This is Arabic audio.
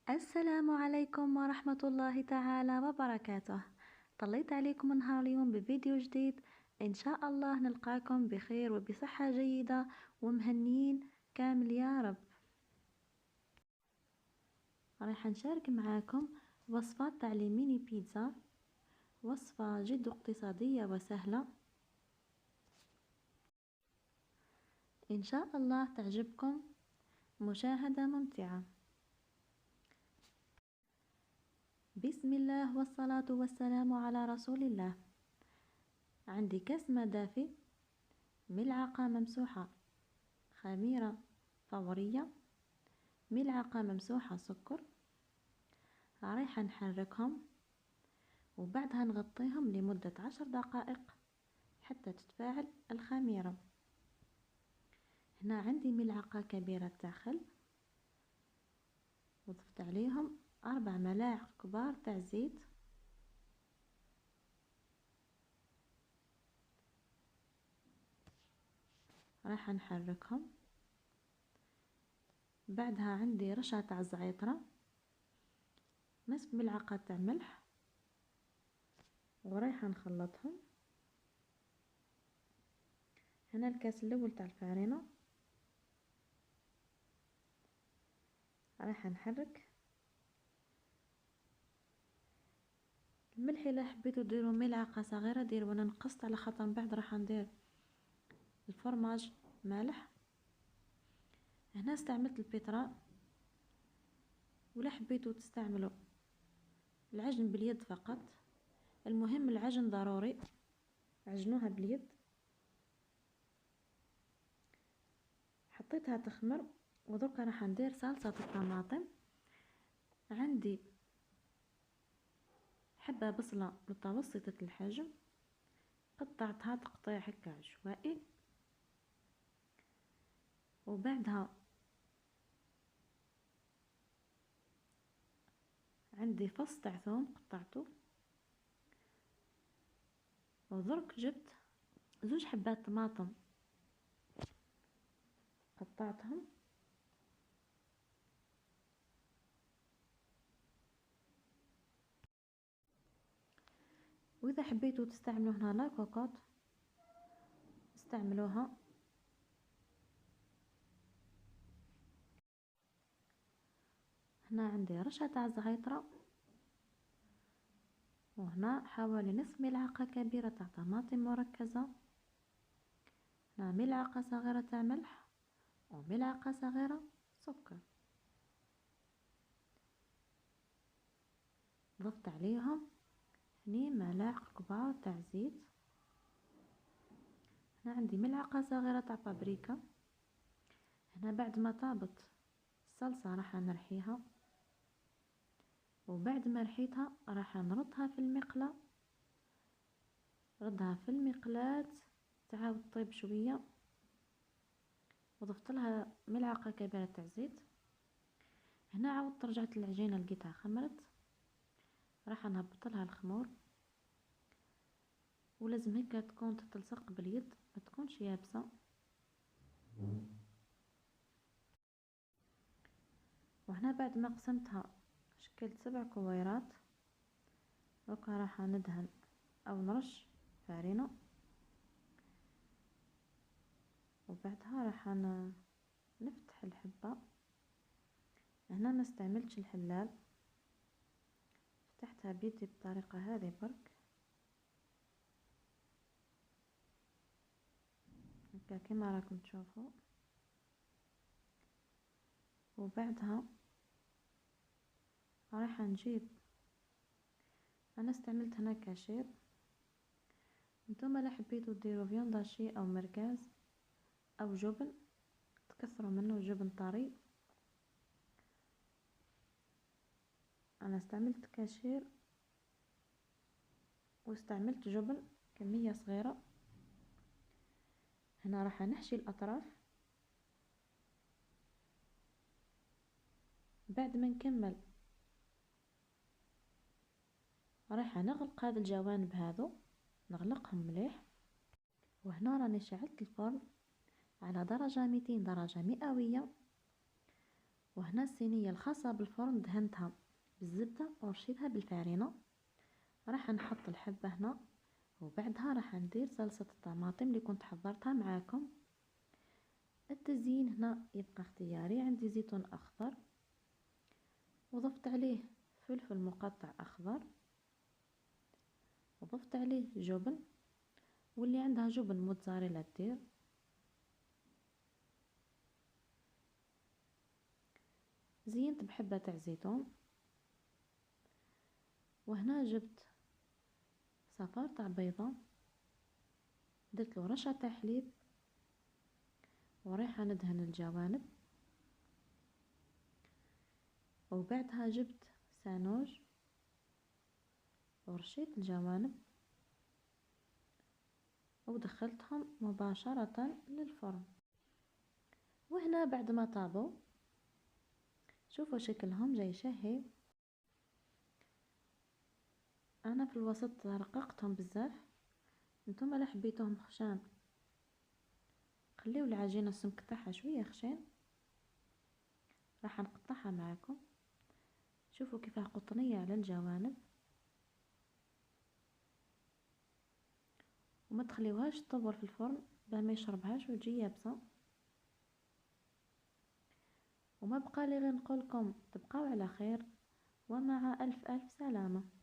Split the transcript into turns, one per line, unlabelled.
السلام عليكم ورحمة الله تعالى وبركاته. طليت عليكم نهار اليوم بفيديو جديد. إن شاء الله نلقاكم بخير وبصحة جيدة ومهنيين كامل يا رب. راح نشارك معاكم وصفات تعليميني بيتزا، وصفة جد اقتصادية وسهلة، إن شاء الله تعجبكم. مشاهدة ممتعة. بسم الله والصلاة والسلام على رسول الله. عندي كاس ماء دافي، ملعقة ممسوحة خميرة فورية، ملعقة ممسوحة سكر. رايحة نحركهم وبعدها نغطيهم لمدة 10 دقائق حتى تتفاعل الخميرة. هنا عندي ملعقة كبيرة تاع خل، وضفت عليهم 4 ملاعق كبار تاع زيت. رايحة نحركهم. بعدها عندي رشة تاع الزعترة، نصف ملعقة تاع ملح، ورايحة نخلطهم. هنا الكاس الاول تاع الفارينة، رايحة نحرك الملح. الا حبيتو ديروا ملعقة صغيرة ديروا، وانا نقصت على خاطر من بعد راح ندير الفرماج مالح. هنا استعملت البيترا، ولا حبيتو تستعملوا العجن باليد فقط. المهم العجن ضروري، عجنوها باليد. حطيتها تخمر، ودركا راح ندير صلصة الطماطم. عندي حبة بصلة متوسطة الحجم، قطعتها تقطيع هكا عشوائي. وبعدها عندي فص تاع ثوم قطعته. ودرك جبت 2 حبات طماطم قطعتهم. واذا حبيتوا تستعملوا هنا لا كوكوط استعملوها. هنا عندي رشة تاع زعترة، وهنا حوالي نصف ملعقة كبيرة تاع طماطم مركزة. هنا ملعقة صغيرة تاع ملح، وملعقة صغيرة سكر. ضفت عليهم 2 ملاعق كبار تاع زيت. هنا عندي ملعقة صغيرة تاع بابريكا. هنا بعد ما طابت الصلصة راح نرحيها، وبعد ما رحيتها راح نردها في المقلاة. ردها في المقلاة تعاود طيب شوية، وضفت لها ملعقة كبيرة تاع زيت. هنا عاودت رجعت العجينة لقيتها خمرت، راح نهبط لها الخمور. ولازم هيك تكون تتلصق باليد، ما تكونش يابسة. وهنا بعد ما قسمتها شكلت 7 كويرات. دوكا راح ندهن او نرش فارينة، وبعدها راح نفتح الحبة. هنا ما استعملتش الحلال، فتحتها بيدي بالطريقة هذه برك هكا كما راكم تشوفوا. وبعدها راح نجيب، انا استعملت هنا كاشير. نتوما لا حبيتوا ديروا فيونداشي او مركز او جبن تكثروا منه، جبن طري. انا استعملت كاشير واستعملت جبن كمية صغيرة. هنا راح نحشي الاطراف. بعد ما نكمل راح نغلق هذه الجوانب هذو، نغلقهم مليح. وهنا راني شعلت الفرن على درجة 200 درجة مئوية، وهنا الصينية الخاصة بالفرن دهنتها بالزبدة ورشيتها بالفارينة. راح نحط الحبة هنا، وبعدها راح ندير صلصة الطماطم اللي كنت حضرتها معاكم. التزيين هنا يبقى اختياري، عندي زيتون اخضر وضفت عليه فلفل مقطع اخضر، وضفت عليه جبن، واللي عندها جبن موتزاريلا دير. زينت بحبة تاع زيتون، وهنا جبت صفار تاع بيضة، درت له رشة تاع حليب، ورايحة ندهن الجوانب. وبعدها جبت سانوج ورشيت الجوانب ودخلتهم مباشرة للفرن. وهنا بعد ما طابوا شوفوا شكلهم جاي شهي. انا في الوسط رققتهم بزاف، نتوما لا حبيتوهم خشان خليو العجينة السمك تاعها شوية خشين. راح نقطعها معاكم، شوفوا كيفاه قطنية على الجوانب، وما تخليوهاش تطول في الفرن باه ما يشربهاش وتجي يابسة. وما بقى لي غير نقولكم تبقاو على خير، ومع الف الف سلامة.